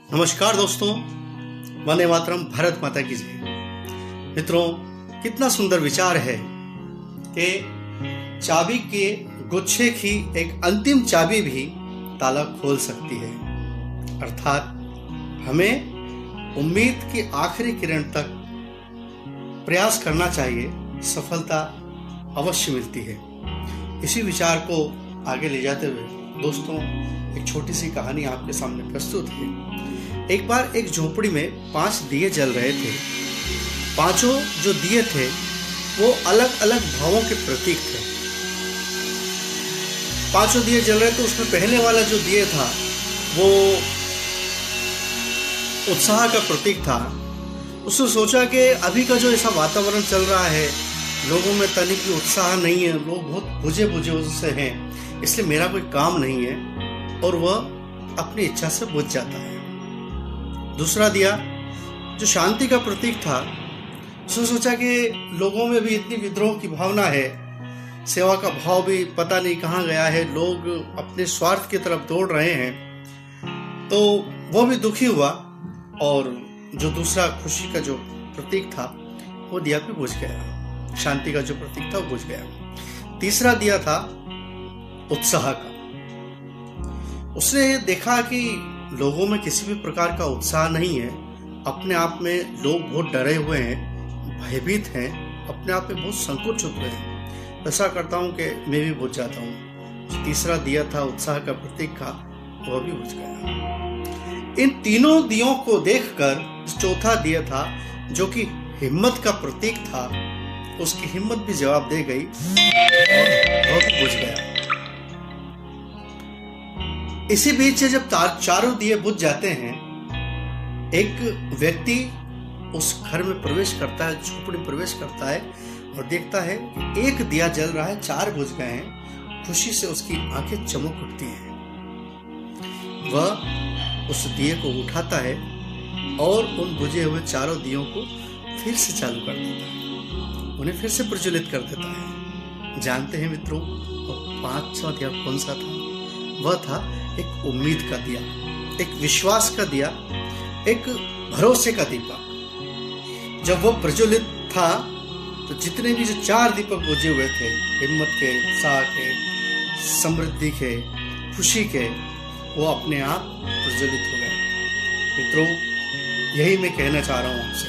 नमस्कार दोस्तों, वंदे मातरम, भारत माता की जय। मित्रों, कितना सुंदर विचार है कि चाबी के गुच्छे की एक अंतिम चाबी भी ताला खोल सकती है। अर्थात हमें उम्मीद की आखिरी किरण तक प्रयास करना चाहिए, सफलता अवश्य मिलती है। इसी विचार को आगे ले जाते हुए दोस्तों, एक छोटी सी कहानी आपके सामने प्रस्तुत है। एक बार एक झोपड़ी में 5 दिए जल रहे थे। पांचों जो दिए थे वो अलग अलग भावों के प्रतीक थे। पांचों दिए जल रहे थे, उसमें पहले वाला जो दिए था वो उत्साह का प्रतीक था। उसने सोचा कि अभी का जो ऐसा वातावरण चल रहा है, लोगों में तनिक भी उत्साह नहीं है, लोग बहुत बुझे बुझे उससे हैं, इसलिए मेरा कोई काम नहीं है, और वह अपनी इच्छा से बुझ जाता है। दूसरा दिया जो शांति का प्रतीक था, उसने सोचा कि लोगों में भी इतनी विद्रोह की भावना है, सेवा का भाव भी पता नहीं कहाँ गया है, लोग अपने स्वार्थ की तरफ दौड़ रहे हैं, तो वो भी दुखी हुआ, और जो दूसरा खुशी का जो प्रतीक था वो दिया भी बुझ गया। शांति का जो प्रतीक था वो बुझ गया। तीसरा दिया था उत्साह का। उसने देखा कि लोगों में किसी भी प्रकार का उत्साह नहीं है, अपने आप में लोग बहुत डरे हुए हैं, भयभीत हैं, अपने आप में बहुत संकुचित हुए हैं। ऐसा करता हूं कि मैं भी बुझ जाता हूं। जो तीसरा दिया था उत्साह का प्रतीक का, वह भी बुझ गया। इन तीनों दियों को देखकर चौथा दिया था जो कि हिम्मत का प्रतीक था, उसकी हिम्मत भी जवाब दे गई और वह भी बुझ गया। इसी बीच से जब चारों दिए बुझ जाते हैं, एक व्यक्ति उस घर में प्रवेश करता है, झोपड़ी प्रवेश करता है और देखता है कि एक दिया जल रहा है, 4 बुझ गए हैं। खुशी से उसकी आंखें चमक उठती हैं। वह उस दिए को उठाता है और उन बुझे हुए चारों दियों को फिर से चालू कर देता है, उन्हें फिर से प्रज्वलित कर देता है। जानते हैं मित्रों, वो 5वां दिया कौन सा था? वह था एक उम्मीद का दिया, एक विश्वास का दिया, एक भरोसे का दीपक। जब वो प्रज्वलित था तो जितने भी जो 4 दीपक बुझे हुए थे, हिम्मत के, उत्साह के, समृद्धि के, खुशी के, वो अपने आप प्रज्वलित हो गए। मित्रों, यही मैं कहना चाह रहा हूँ आपसे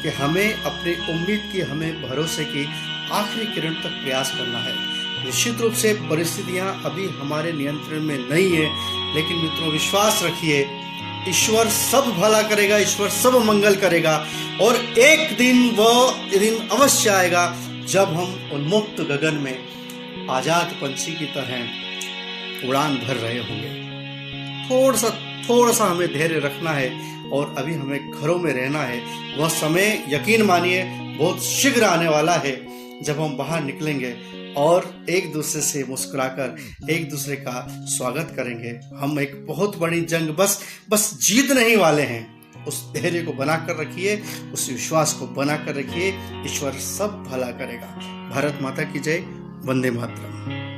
कि हमें अपनी उम्मीद की, हमें भरोसे की आखिरी किरण तक प्रयास करना है। निश्चित रूप से परिस्थितियां अभी हमारे नियंत्रण में नहीं है, लेकिन मित्रों विश्वास रखिए, ईश्वर सब भला करेगा, ईश्वर सब मंगल करेगा, और एक दिन वह दिन अवश्य आएगा जब हम उन्मुक्त गगन में आजाद पंछी की तरह उड़ान भर रहे होंगे। थोड़ा सा हमें धैर्य रखना है और अभी हमें घरों में रहना है। वह समय यकीन मानिए बहुत शीघ्र आने वाला है जब हम बाहर निकलेंगे और एक दूसरे से मुस्कुराकर एक दूसरे का स्वागत करेंगे। हम एक बहुत बड़ी जंग बस जीतने ही वाले हैं। उस धैर्य को बनाकर रखिए, उस विश्वास को बनाकर रखिए। ईश्वर सब भला करेगा। भारत माता की जय। वंदे मातरम।